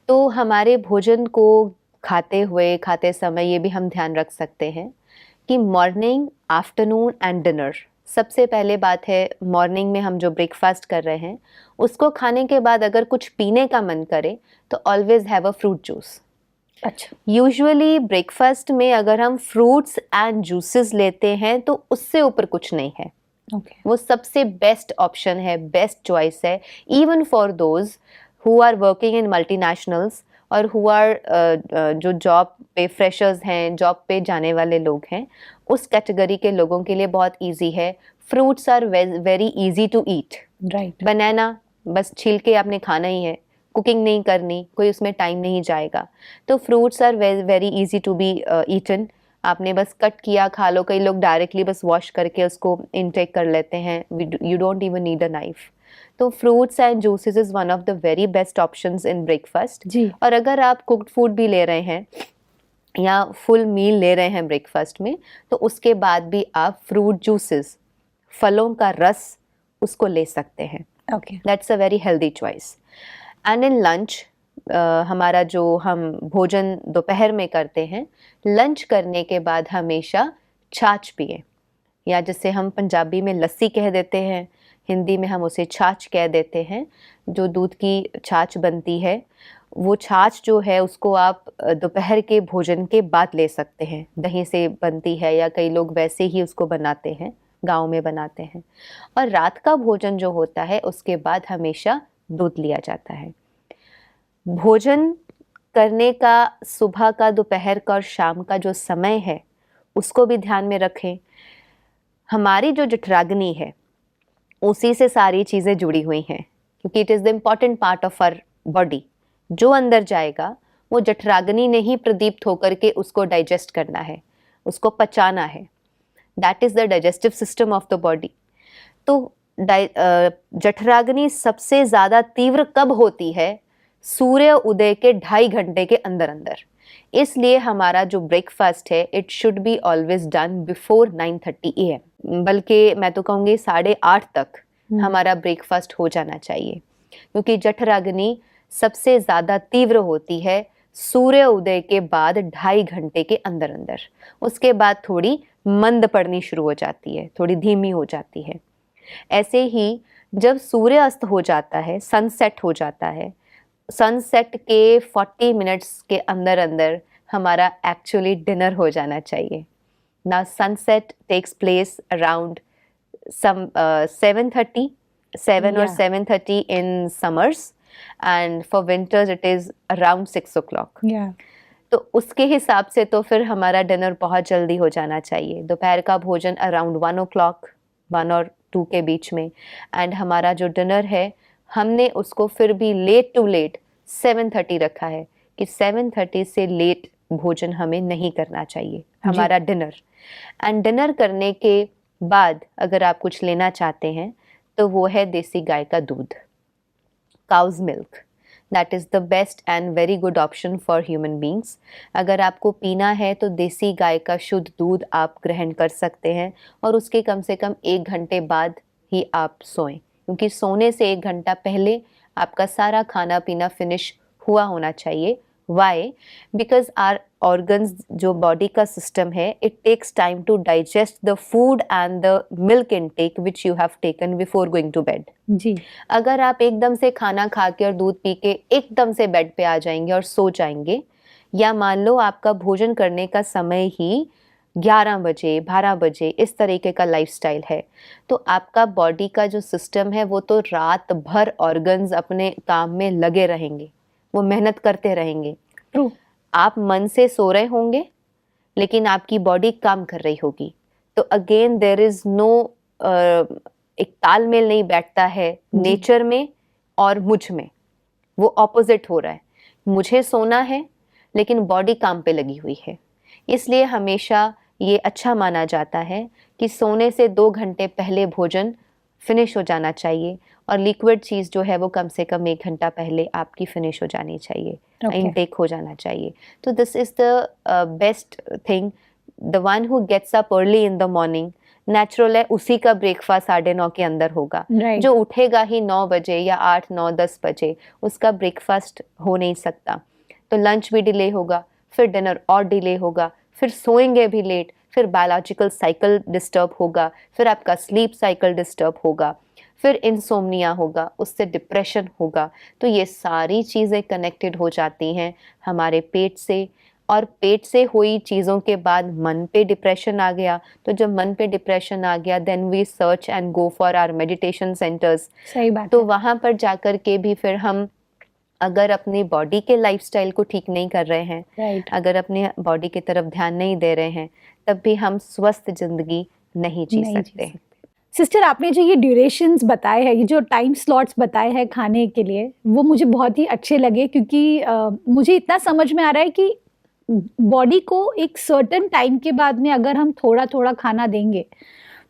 तो हमारे भोजन को खाते समय ये भी हम ध्यान रख सकते हैं कि मॉर्निंग, आफ्टरनून एंड डिनर, सबसे पहले बात है मॉर्निंग में हम जो ब्रेकफास्ट कर रहे हैं उसको खाने के बाद अगर कुछ पीने का मन करे तो always have a fruit juice. अच्छा। यूजुअली ब्रेकफास्ट में अगर हम फ्रूट्स एंड जूसेस लेते हैं तो उससे ऊपर कुछ नहीं है। वो सबसे बेस्ट ऑप्शन है, बेस्ट चॉइस है, even for those who are working in multinationals और हु आर जो जॉब पे फ्रेशर्स हैं, जॉब पे जाने वाले लोग हैं, उस कैटेगरी के लोगों के लिए बहुत इजी है। Fruits are very easy to eat. Right. Banana बस छील के आपने खाना ही है, कुकिंग नहीं करनी, कोई उसमें टाइम नहीं जाएगा। तो fruits are very easy to be eaten. आपने बस कट किया, खा लो। कई लोग डायरेक्टली बस वॉश करके उसको इनटेक कर लेते हैं, you don't even need a knife. तो fruits and juices is one of the very best options in breakfast. जी। और अगर आप कुक्ड फूड भी ले रहे हैं या फुल मील ले रहे हैं ब्रेकफास्ट में, तो उसके बाद भी आप फ्रूट जूसेस, फलों का रस, उसको ले सकते हैं। Okay. That's a very healthy choice. And in lunch, हमारा जो हम भोजन दोपहर में करते हैं, लंच करने के बाद हमेशा छाछ पिए, या जिसे हम पंजाबी में लस्सी कह देते हैं, हिंदी में हम उसे छाछ कह देते हैं। जो दूध की छाछ बनती है, वो छाछ जो है उसको आप दोपहर के भोजन के बाद ले सकते हैं। दही से बनती है या कई लोग वैसे ही उसको बनाते हैं, गाँव में बनाते हैं। और रात का भोजन जो होता है उसके बाद हमेशा दूध लिया जाता है। भोजन करने का सुबह का, दोपहर का और शाम का जो समय है उसको भी ध्यान में रखें। हमारी जो जठराग्नि है उसी से सारी चीज़ें जुड़ी हुई हैं, क्योंकि it is the important part of our body. जो अंदर जाएगा वो जठराग्नि ने ही प्रदीप्त होकर के उसको डाइजेस्ट करना है, उसको पचाना है। That is the digestive system of the body. तो जठराग्नि सबसे ज़्यादा तीव्र कब होती है? सूर्य उदय के 2.5 घंटे के अंदर अंदर। इसलिए हमारा जो ब्रेकफास्ट है it should be always done before 9:30 AM, बल्कि मैं तो कहूँगी 8:30 तक हमारा ब्रेकफास्ट हो जाना चाहिए, क्योंकि जठराग्नि सबसे ज़्यादा तीव्र होती है सूर्य उदय के बाद 2.5 घंटे के अंदर अंदर। उसके बाद थोड़ी मंद पड़नी शुरू हो जाती है, थोड़ी धीमी हो जाती है। ऐसे ही जब सूर्य अस्त हो जाता है, सनसेट हो जाता है, सनसेट के 40 मिनट्स के अंदर अंदर हमारा एक्चुअली डिनर हो जाना चाहिए ना। Sunset takes place around 7:30, 7 or 7:30 in summers, and for winters it is around 6 o'clock. तो उसके हिसाब से तो फिर हमारा डिनर बहुत जल्दी हो जाना चाहिए। दोपहर का भोजन अराउंड 1 o'clock, 1 और 2 के बीच में, एंड हमारा जो डिनर है हमने उसको फिर भी लेट टू लेट 7:30 रखा है कि 7:30 से लेट भोजन हमें नहीं करना चाहिए हमारा डिनर। एंड डिनर करने के बाद अगर आप कुछ लेना चाहते हैं तो वो है देसी गाय का दूध, cow's milk. That is the best and very good option for human beings. अगर आपको पीना है तो देसी गाय का शुद्ध दूध आप ग्रहण कर सकते हैं, और उसके कम से कम 1 घंटे बाद ही आप सोएं, क्योंकि सोने से 1 घंटा पहले आपका सारा खाना पीना फिनिश हुआ होना चाहिए। वाई? बिकॉज आर ऑर्गन्स, जो बॉडी का सिस्टम है, it takes time to digest the food and the milk intake which you have taken before going to bed. जी। अगर आप एकदम से खाना खा के और दूध पी के एकदम से बेड पे आ जाएंगे और सो जाएंगे, या मान लो आपका भोजन करने का समय ही 11 बजे, 12 बजे, इस तरीके का लाइफस्टाइल है, तो आपका बॉडी का जो सिस्टम है वो तो रात भर ऑर्गन्स अपने काम में लगे रहेंगे, वो मेहनत करते रहेंगे। ट्रू। आप मन से सो रहे होंगे लेकिन आपकी बॉडी काम कर रही होगी, तो अगेन देयर इज नो, एक तालमेल नहीं बैठता है नेचर में और मुझ में, वो ऑपोजिट हो रहा है। मुझे सोना है लेकिन बॉडी काम पे लगी हुई है। इसलिए हमेशा ये अच्छा माना जाता है कि सोने से 2 घंटे पहले भोजन फिनिश हो जाना चाहिए, और लिक्विड चीज़ जो है वो कम से कम 1 घंटा पहले आपकी फिनिश हो जानी चाहिए, इनटेक हो जाना चाहिए। तो this is the best thing. The one who gets up early in the morning natural है उसी का ब्रेकफास्ट 9:30 के अंदर होगा। Right. जो उठेगा ही 9 बजे या 8, 9, 10 बजे, उसका ब्रेकफास्ट हो नहीं सकता। तो लंच भी डिले होगा, फिर डिनर और डिले होगा, फिर सोएंगे भी लेट, फिर बायोलॉजिकल साइकिल डिस्टर्ब होगा, फिर आपका स्लीप साइकिल डिस्टर्ब होगा, फिर इंसोम्निया होगा, उससे डिप्रेशन होगा। तो ये सारी चीज़ें कनेक्टेड हो जाती हैं हमारे पेट से, और पेट से हुई चीज़ों के बाद मन पे डिप्रेशन आ गया। तो जब मन पे डिप्रेशन आ गया, then we search and go for our meditation centres. सही बात तो है। वहाँ पर जाकर के भी फिर हम अगर अपनी बॉडी के लाइफस्टाइल को ठीक नहीं कर रहे हैं, राइट। अगर अपने बॉडी की तरफ ध्यान नहीं दे रहे हैं, तब भी हम स्वस्थ जिंदगी नहीं जी सकते। सिस्टर, आपने जो ये ड्यूरेशंस बताए हैं, ये जो टाइम स्लॉट्स बताए हैं खाने के लिए, वो मुझे बहुत ही अच्छे लगे, क्योंकि मुझे इतना समझ में आ रहा है कि बॉडी को एक सर्टेन टाइम के बाद में अगर हम थोड़ा थोड़ा खाना देंगे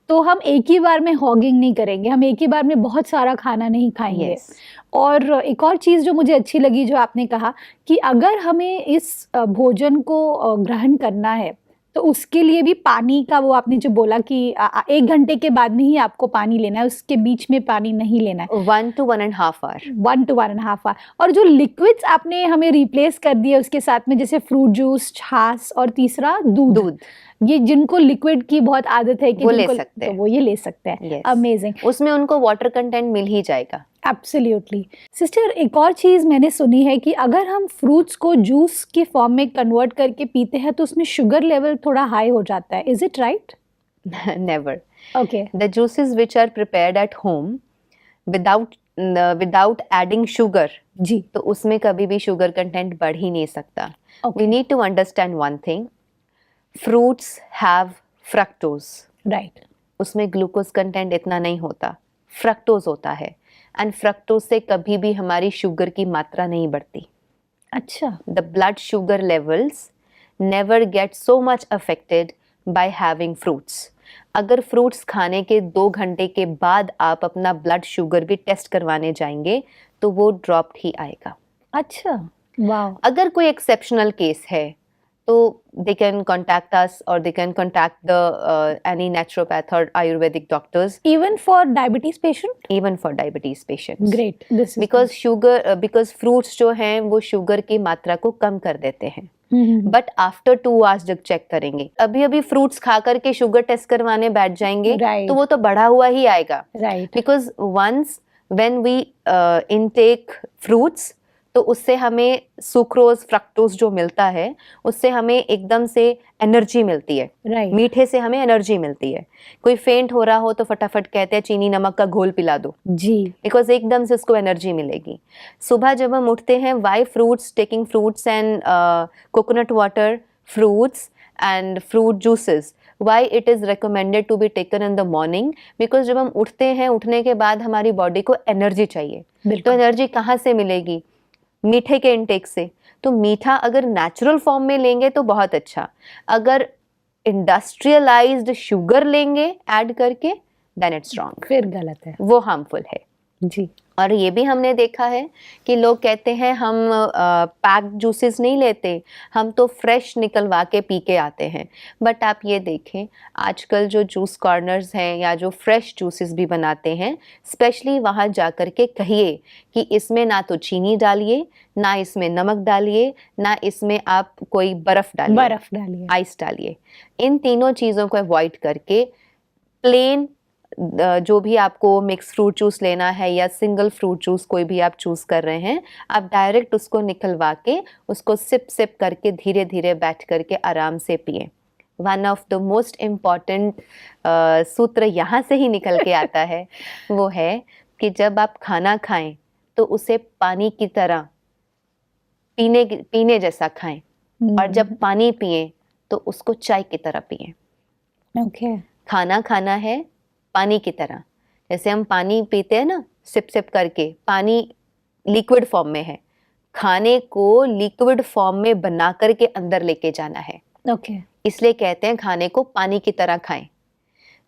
तो हम एक ही बार में हॉगिंग नहीं करेंगे, हम एक ही बार में बहुत सारा खाना नहीं खाएंगे। Yes. और एक और चीज़ जो मुझे अच्छी लगी जो आपने कहा कि अगर हमें इस भोजन को ग्रहण करना है तो उसके लिए भी पानी का, वो आपने जो बोला कि 1 घंटे के बाद में ही आपको पानी लेना है, उसके बीच में पानी नहीं लेना है। 1 to 1.5 hour। 1 to 1.5 hour। और जो लिक्विड्स आपने हमें रिप्लेस कर दिए उसके साथ में, जैसे फ्रूट जूस, छाछ, और तीसरा दूध, ये जिनको लिक्विड की बहुत आदत है कि वो ले सकते हैं, तो वो ये ले सकते हैं। अमेजिंग। उसमें उनको वाटर कंटेंट मिल ही जाएगा। एब्सोल्युटली। सिस्टर, एक और चीज़ मैंने सुनी है कि अगर हम फ्रूट्स को जूस के फॉर्म में कन्वर्ट करके पीते हैं तो उसमें शुगर लेवल थोड़ा हाई हो जाता है। Is it right? Never. Okay. The juices which are prepared at home without adding sugar, जी, तो उसमें कभी भी शुगर कंटेंट बढ़ ही नहीं सकता। We need to understand one thing, fruits have fructose. Right. उसमें ग्लूकोज कंटेंट इतना नहीं होता, फ्रक्टोज होता है, एंड फ्रक्टोज से कभी भी हमारी शुगर की मात्रा नहीं बढ़ती। अच्छा। The blood sugar levels never get so much affected by having fruits. अगर फ्रूट्स खाने के 2 घंटे के बाद आप अपना ब्लड शुगर भी टेस्ट करवाने जाएंगे तो वो ड्रॉप ही आएगा। अच्छा, वाह। अगर कोई एक्सेप्शनल केस है तो they can contact us or they can contact the any naturopath or Ayurvedic doctors. Even for diabetes patient? Even for diabetes patients. Great. This is because sugar because fruits जो हैं वो sugar की मात्रा को कम कर देते हैं। बट आफ्टर 2 hours जब चेक करेंगे, अभी फ्रूट्स खा करके शुगर टेस्ट करवाने बैठ जाएंगे, तो वो तो बढ़ा हुआ ही आएगा। Because once when we intake fruits, तो उससे हमें सुक्रोज, फ्रक्टोज जो मिलता है, उससे हमें एकदम से एनर्जी मिलती है। मीठे से हमें एनर्जी मिलती है। कोई फेंट हो रहा हो तो फटाफट कहते हैं चीनी नमक का घोल पिला दो जी, बिकॉज एकदम से उसको एनर्जी मिलेगी। सुबह जब हम उठते हैं, why fruits, taking fruits and coconut water, fruits and fruit juices, why it is recommended to be taken in the morning? because जब हम उठते हैं, उठने के बाद हमारी बॉडी को एनर्जी चाहिए। तो एनर्जी कहाँ से मिलेगी? मीठे के इंटेक से। तो मीठा अगर नेचुरल फॉर्म में लेंगे तो बहुत अच्छा, अगर इंडस्ट्रियलाइज्ड शुगर लेंगे ऐड करके, देन इट्स रॉन्ग, फिर गलत है, वो हार्मफुल है जी। और ये भी हमने देखा है कि लोग कहते हैं हम पैक्ड जूसेस नहीं लेते, हम तो फ्रेश निकलवा के पी के आते हैं। बट आप ये देखें, आजकल जो जूस कॉर्नर्स हैं या जो फ्रेश जूसेस भी बनाते हैं, स्पेशली वहाँ जा कर के कहिए कि इसमें ना तो चीनी डालिए, ना इसमें नमक डालिए, ना इसमें आप कोई बर्फ़ डालिए, आइस डालिए। इन तीनों चीज़ों को अवॉइड करके प्लेन जो भी आपको मिक्स फ्रूट जूस लेना है या सिंगल फ्रूट जूस कोई भी आप चूज़ कर रहे हैं, आप डायरेक्ट उसको निकलवा के उसको सिप सिप करके धीरे धीरे बैठ करके आराम से पिए। One of the most important सूत्र यहाँ से ही निकल के आता है, वो है कि जब आप खाना खाएं तो उसे पानी की तरह पीने जैसा खाएं, और जब पानी पिए तो उसको चाय की तरह पिए। ओके। खाना खाना है पानी की तरह, जैसे हम पानी पीते हैं ना सिप सिप करके, पानी लिक्विड फॉर्म में है, खाने को लिक्विड फॉर्म में बना करके अंदर लेके जाना है। ओके। इसलिए कहते हैं खाने को पानी की तरह खाएं।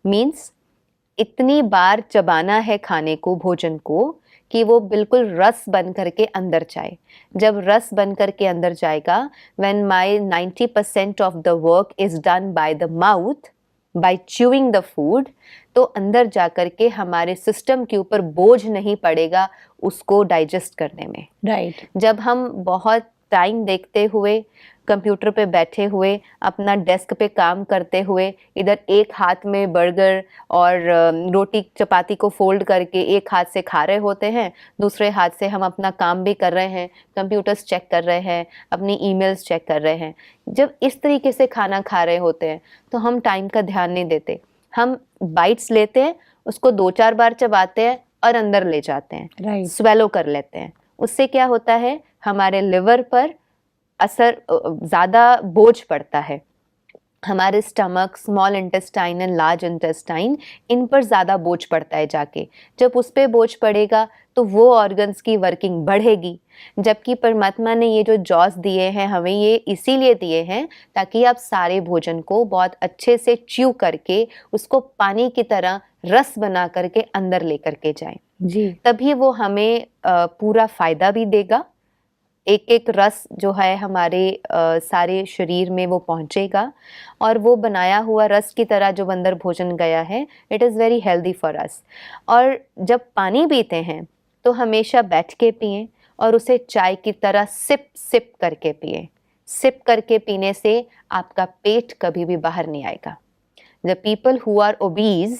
मीन्स इतनी बार चबाना है खाने को, भोजन को, कि वो बिल्कुल रस बन करके अंदर जाए। जब रस बन करके अंदर जाएगा, when my 90% of the work is done by the mouth, by chewing the food, तो अंदर जाकर के हमारे सिस्टम के ऊपर बोझ नहीं पड़ेगा उसको डाइजेस्ट करने में। राइट। जब हम बहुत टाइम देखते हुए, कंप्यूटर पे बैठे हुए, अपना डेस्क पे काम करते हुए, इधर एक हाथ में बर्गर और रोटी चपाती को फोल्ड करके एक हाथ से खा रहे होते हैं, दूसरे हाथ से हम अपना काम भी कर रहे हैं, कंप्यूटर्स चेक कर रहे हैं, अपनी ईमेल्स चेक कर रहे हैं। जब इस तरीके से खाना खा रहे होते हैं तो हम टाइम का ध्यान नहीं देते। हम बाइट्स लेते हैं, उसको 2-4 बार चबाते हैं और अंदर ले जाते हैं, राइट। स्वेलो कर लेते हैं। उससे क्या होता है, हमारे लिवर पर असर, ज़्यादा बोझ पड़ता है। हमारे stomach, small intestine and large intestine, इन पर ज़्यादा बोझ पड़ता है जाके। जब उस पे बोझ पड़ेगा तो वो ऑर्गन्स की वर्किंग बढ़ेगी। जबकि परमात्मा ने ये जो जॉस दिए हैं हमें, ये इसीलिए दिए हैं ताकि आप सारे भोजन को बहुत अच्छे से च्यू करके उसको पानी की तरह रस बना करके अंदर लेकर के जाएं। जी। तभी वो हमें पूरा फ़ायदा भी देगा। एक एक रस जो है हमारे सारे शरीर में वो पहुंचेगा और वो बनाया हुआ रस की तरह जो अंदर भोजन गया है, it is very healthy for us. और जब पानी पीते हैं तो हमेशा बैठ के पिएं और उसे चाय की तरह सिप सिप करके पिएं। सिप करके पीने से आपका पेट कभी भी बाहर नहीं आएगा। The people who are obese,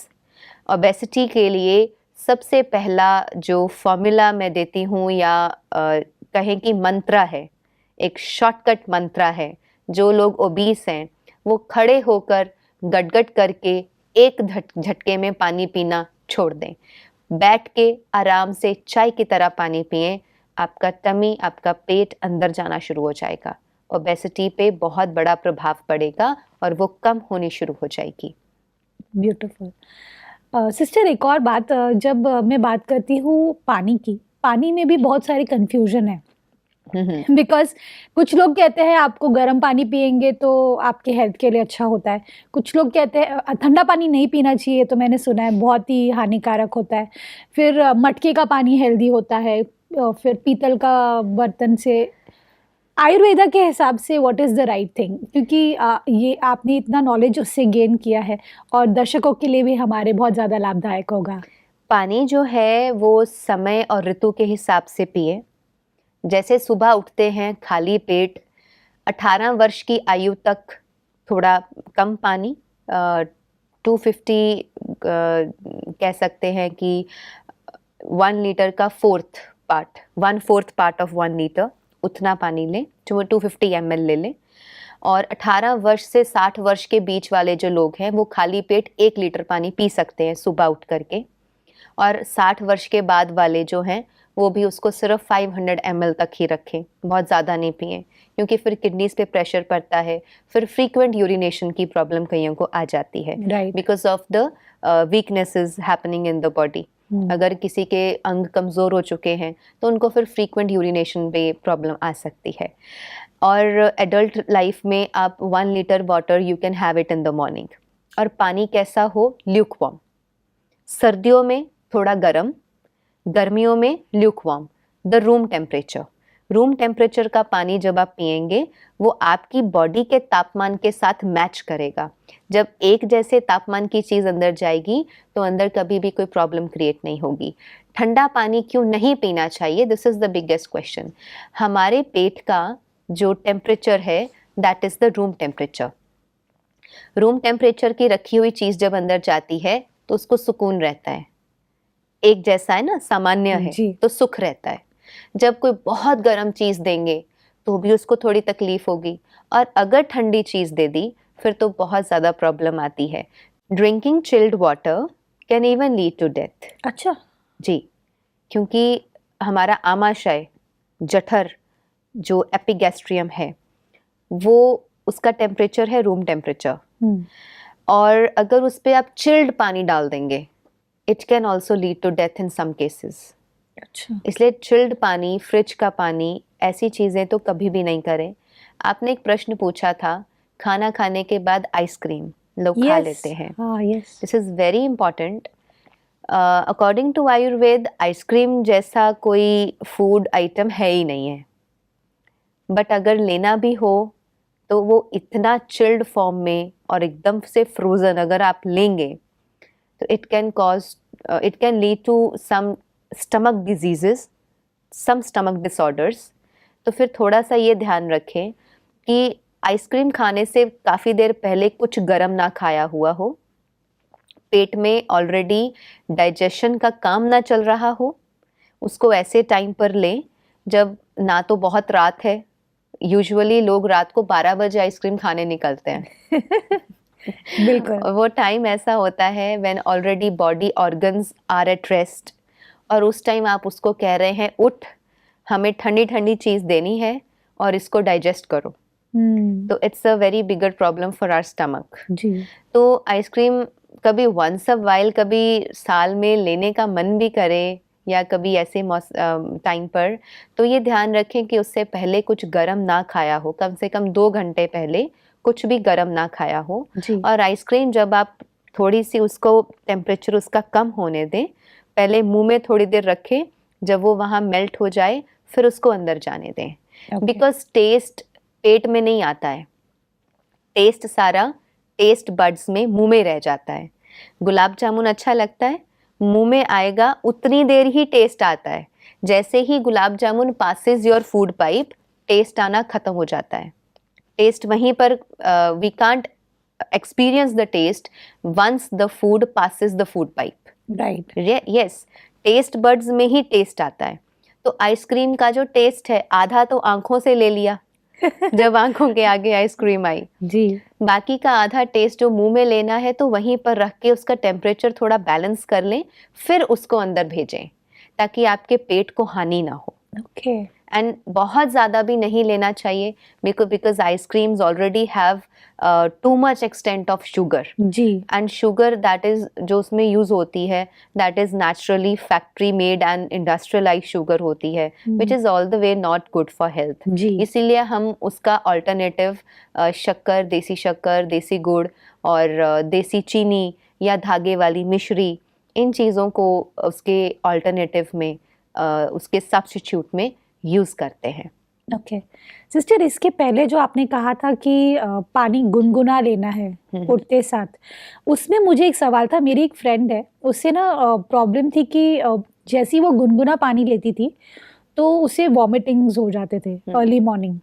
obesity के लिए सबसे पहला जो फॉर्मूला मैं देती हूँ या कहें कि मंत्रा है, एक शॉर्टकट मंत्रा है। जो लोग ओबीस हैं वो खड़े होकर गट-गट करके एक झटके में पानी पीना छोड़ दें। बैठ के आराम से चाय की तरह पानी पिएं, आपका टमी, आपका पेट अंदर जाना शुरू हो जाएगा। ओबेसिटी पे बहुत बड़ा प्रभाव पड़ेगा और वो कम होनी शुरू हो जाएगी। ब्यूटीफुल। सिस्टर, एक और बात, जब मैं बात करती हूँ पानी की, पानी में भी बहुत सारे कंफ्यूजन है। बिकॉज कुछ लोग कहते हैं आपको गर्म पानी पिएंगे तो आपके हेल्थ के लिए अच्छा होता है, कुछ लोग कहते हैं ठंडा पानी नहीं पीना चाहिए, तो मैंने सुना है बहुत ही हानिकारक होता है। फिर मटके का पानी हेल्दी होता है, फिर पीतल का बर्तन से। आयुर्वेदा के हिसाब से what is the right thing? क्योंकि ये आपने इतना नॉलेज उससे गेन किया है और दर्शकों के लिए भी हमारे बहुत ज़्यादा लाभदायक होगा। पानी जो है वो समय और ऋतु के हिसाब से पिए। जैसे सुबह उठते हैं खाली पेट, 18 वर्ष की आयु तक थोड़ा कम पानी, 250 कह सकते हैं कि 1 लीटर का 1/4 पार्ट ऑफ 1 लीटर उतना पानी लें, जो वो 250 ml ले लें। और 18 वर्ष से 60 वर्ष के बीच वाले जो लोग हैं वो खाली पेट 1 लीटर पानी पी सकते हैं सुबह उठ करके। और 60 वर्ष के बाद वाले जो हैं वो भी उसको सिर्फ 500 ml तक ही रखें, बहुत ज़्यादा नहीं पिएं, क्योंकि फिर किडनीज पे प्रेशर पड़ता है, फिर फ्रीक्वेंट यूरिनेशन की प्रॉब्लम कईयों को आ जाती है, because of the weaknesses happening in the body. अगर किसी के अंग कमज़ोर हो चुके हैं तो उनको फिर फ्रीक्वेंट यूरिनेशन पे प्रॉब्लम आ सकती है। और एडल्ट लाइफ में आप 1 litre water you can have it in the morning. और पानी कैसा हो? ल्यूकवार्म। सर्दियों में थोड़ा गर्म, गर्मियों में lukewarm, the room temperature. Room temperature का पानी जब आप पिएंगे वो आपकी बॉडी के तापमान के साथ मैच करेगा। जब एक जैसे तापमान की चीज़ अंदर जाएगी तो अंदर कभी भी कोई प्रॉब्लम क्रिएट नहीं होगी। ठंडा पानी क्यों नहीं पीना चाहिए? This is the biggest question. हमारे पेट का जो टेम्परेचर है that is the room temperature. Room temperature की रखी हुई चीज़ जब अंदर जाती है तो उसको सुकून रहता है, एक जैसा है ना, सामान्य है तो सुख रहता है। जब कोई बहुत गर्म चीज़ देंगे तो भी उसको थोड़ी तकलीफ होगी, और अगर ठंडी चीज़ दे दी फिर तो बहुत ज़्यादा प्रॉब्लम आती है। Drinking chilled water can even lead to death. अच्छा जी, क्योंकि हमारा आमाशय, जठर, जो एपिगैस्ट्रियम है, वो उसका टेम्परेचर है रूम टेम्परेचर। और अगर उस पर आप चिल्ड पानी डाल देंगे it can also lead to death in some cases. अच्छा। इसलिए चिल्ड पानी, फ्रिज का पानी, ऐसी चीज़ें तो कभी भी नहीं करें। आपने एक प्रश्न पूछा था, खाना खाने के बाद आइसक्रीम लोग खा लेते हैं। This is very important. According to Ayurveda ice cream जैसा कोई फूड आइटम है ही नहीं है, बट अगर लेना भी हो तो वो इतना चिल्ड फॉर्म में और एकदम से फ्रोजन अगर आप लेंगे तो it can lead to some stomach diseases, some stomach disorders. तो फिर थोड़ा सा ये ध्यान रखें कि आइसक्रीम खाने से काफ़ी देर पहले कुछ गर्म ना खाया हुआ हो, पेट में ऑलरेडी डाइजेशन का काम ना चल रहा हो, उसको ऐसे टाइम पर लें जब ना तो बहुत रात है। यूजुअली लोग रात को 12 बजे आइसक्रीम खाने निकलते हैं बिल्कुल। और वो टाइम ऐसा होता है when already body organs are at rest, और उस टाइम आप उसको कह रहे हैं उठ, हमें ठंडी ठंडी चीज़ देनी है और इसको डाइजेस्ट करो। तो it's a very bigger problem for our stomach. जी। तो आइसक्रीम कभी वंस अ वाइल, कभी साल में लेने का मन भी करे या कभी ऐसे टाइम पर, तो ये ध्यान रखें कि उससे पहले कुछ गरम ना खाया हो, कम से कम 2 घंटे पहले कुछ भी गरम ना खाया हो। जी। और आइसक्रीम जब आप थोड़ी सी उसको टेम्परेचर उसका कम होने दें, पहले मुंह में थोड़ी देर रखें, जब वो वहाँ मेल्ट हो जाए फिर उसको अंदर जाने दें। बिकॉज टेस्ट पेट में नहीं आता है, टेस्ट सारा टेस्ट बड्स में, मुंह में रह जाता है। गुलाब जामुन अच्छा लगता है, मुंह में आएगा उतनी देर ही टेस्ट आता है, जैसे ही gulab jamun passes your food pipe, taste आना खत्म हो जाता है। टेस्ट वहीं पर, we can't experience the taste once the food passes the food pipe. Right. Yes, taste buds में ही टेस्ट आता है। तो आइसक्रीम का जो टेस्ट है आधा तो आंखों से ले लिया जब आंखों के आगे आइसक्रीम आई जी। बाकी का आधा टेस्ट जो मुंह में लेना है तो वहीं पर रख के उसका टेम्परेचर थोड़ा बैलेंस कर लें, फिर उसको अंदर भेजें ताकि आपके पेट को हानि ना हो। ओके। एंड बहुत ज़्यादा भी नहीं लेना चाहिए because ice creams already have too much extent of sugar. जी। एंड शुगर दैट इज़ जो उसमें यूज़ होती है that is naturally factory made and industrialise sugar होती है, which is all the way not good for health. जी। इसीलिए हम उसका ऑल्टरनेटिव शक्कर, देसी गुड़ और देसी चीनी या धागे वाली मिश्री, इन चीज़ों को उसके ऑल्टरनेटिव में, उसके सब्स्टिट्यूट में यूज़ करते हैं। ओके सिस्टर, इसके पहले जो आपने कहा था कि पानी गुनगुना लेना है उठते साथ, उसमें मुझे एक सवाल था। मेरी एक फ्रेंड है, उससे ना प्रॉब्लम थी कि जैसे ही वो गुनगुना पानी लेती थी तो उसे वॉमिटिंग्स हो जाते थे अर्ली मॉर्निंग।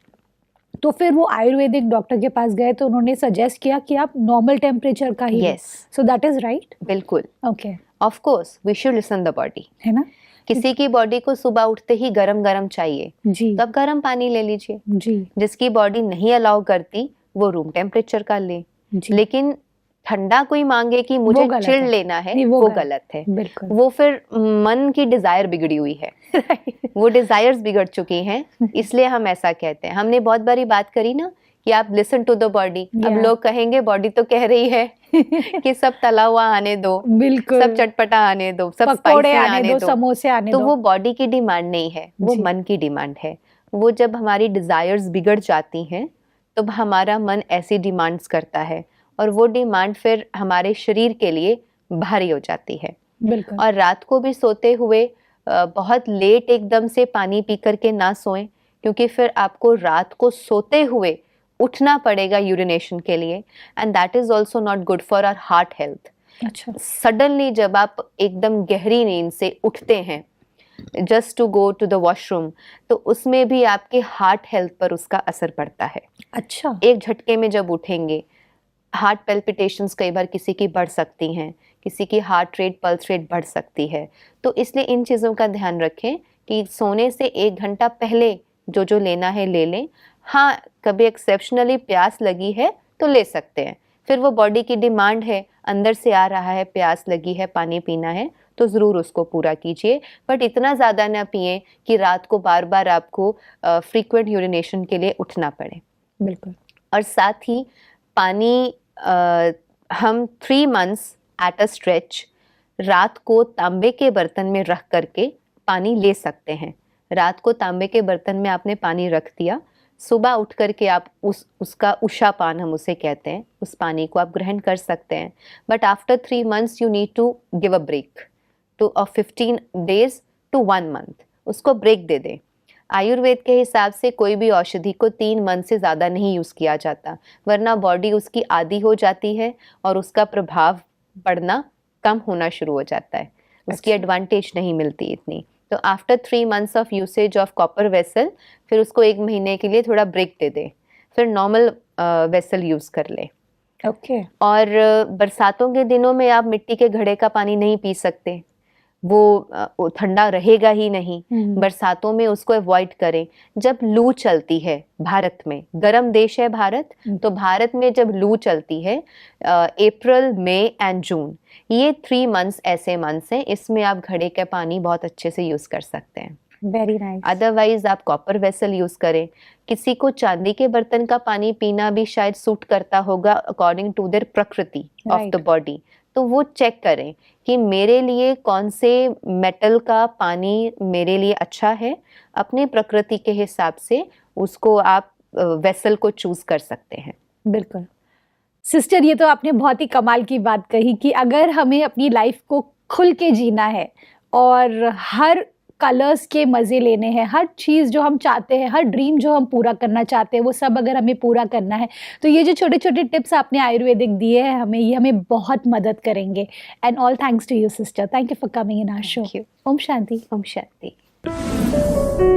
तो फिर वो आयुर्वेदिक डॉक्टर के पास गए तो उन्होंने सजेस्ट किया कि आप नॉर्मल टेम्परेचर का ही Yes. So that is right. बिल्कुल, okay. Of course we should listen the body, है ना। किसी की बॉडी को सुबह उठते ही गरम गरम चाहिए, जी। तब गरम पानी ले लीजिए। जी। जिसकी बॉडी नहीं अलाउ करती वो रूम टेम्परेचर का ले। जी। लेकिन ठंडा कोई मांगे कि मुझे गलत चिल है। लेना है, नहीं, वो गलत है। बिल्कुल। वो फिर मन की डिजायर बिगड़ी हुई है वो डिजायर्स बिगड़ चुकी हैं, इसलिए हम ऐसा कहते हैं। हमने बहुत बारी बात करी ना कि आप लिसन टू द बॉडी। अब Yeah. लोग कहेंगे बॉडी तो कह रही है कि सब तला हुआ आने दो, बिल्कुल। सब चटपटा आने दो, सब पकोड़े स्पाइसी आने दो, समोसे आने तो दो। वो बॉडी की डिमांड नहीं है, वो जी। मन की डिमांड है। वो जब हमारी डिजायर्स बिगड़ जाती हैं तो हमारा मन ऐसी डिमांड्स करता है और वो डिमांड फिर हमारे शरीर के लिए भारी हो जाती है। बिल्कुल। और रात को भी सोते हुए बहुत लेट एकदम से पानी पी करके ना सोएं, क्योंकि फिर आपको रात को सोते हुए उठना पड़ेगा यूरिनेशन के लिए, and that is also not good for our heart health. अच्छा। सडनली जब आप एकदम गहरी नींद से उठते हैं just to go to the washroom, तो उसमें भी आपके हार्ट हेल्थ पर उसका असर पड़ता है। अच्छा। एक झटके में जब उठेंगे, हार्ट पेल्पिटेशंस कई बार किसी की बढ़ सकती हैं, किसी की हार्ट रेट, पल्स रेट बढ़ सकती है। तो इसलिए इन चीज़ों का ध्यान रखें कि सोने से 1 घंटा पहले जो जो लेना है ले लें। हाँ, कभी एक्सेप्शनली प्यास लगी है तो ले सकते हैं, फिर वो बॉडी की डिमांड है, अंदर से आ रहा है, प्यास लगी है, पानी पीना है, तो ज़रूर उसको पूरा कीजिए। बट इतना ज़्यादा ना पिएं कि रात को बार बार आपको फ्रीक्वेंट यूरिनेशन के लिए उठना पड़े। बिल्कुल। और साथ ही पानी हम 3 मंथ्स एट अ स्ट्रेच रात को तांबे के बर्तन में रख करके पानी ले सकते हैं। रात को तांबे के बर्तन में आपने पानी रख दिया, सुबह उठ करके आप उसका उषा पान हम उसे कहते हैं, उस पानी को आप ग्रहण कर सकते हैं। But after 3 months you need to give a break to 15 days to 1 month, उसको ब्रेक दे दें। आयुर्वेद के हिसाब से कोई भी औषधि को 3 मंथ से ज़्यादा नहीं यूज़ किया जाता, वरना बॉडी उसकी आदी हो जाती है और उसका प्रभाव बढ़ना कम होना शुरू हो जाता है, उसकी अच्छा। एडवांटेज नहीं मिलती इतनी। तो after 3 months of usage of copper vessel फिर उसको 1 महीने के लिए थोड़ा ब्रेक दे दे, फिर नॉर्मल वेसल यूज़ कर ले। ओके। और बरसातों के दिनों में आप मिट्टी के घड़े का पानी नहीं पी सकते, वो ठंडा रहेगा ही नहीं। बरसातों में उसको अवॉइड करें। जब लू चलती है, भारत में गर्म देश है भारत, तो भारत में जब लू चलती है अप्रैल, मई एंड जून, ये 3 मंथ्स ऐसे मंथ्स हैं, इसमें आप घड़े का पानी बहुत अच्छे से यूज़ कर सकते हैं। Very nice. अदरवाइज आप कॉपर वेसल यूज़ करें। किसी को चांदी के बर्तन का पानी पीना भी शायद सूट करता होगा अकॉर्डिंग टू देयर प्रकृति ऑफ द बॉडी, तो वो चेक करें कि मेरे लिए कौन से मेटल का पानी मेरे लिए अच्छा है। अपनी प्रकृति के हिसाब से उसको आप वेसल को चूज कर सकते हैं। बिल्कुल सिस्टर, ये तो आपने बहुत ही कमाल की बात कही कि अगर हमें अपनी लाइफ को खुल के जीना है और हर कलर्स के मज़े लेने हैं, हर चीज़ जो हम चाहते हैं, हर ड्रीम जो हम पूरा करना चाहते हैं, वो सब अगर हमें पूरा करना है, तो ये जो छोटे छोटे टिप्स आपने आयुर्वेदिक दिए हैं हमें, ये हमें बहुत मदद करेंगे। And all thanks to you sister, thank you for coming in our show. ओम शांति। ओम शांति।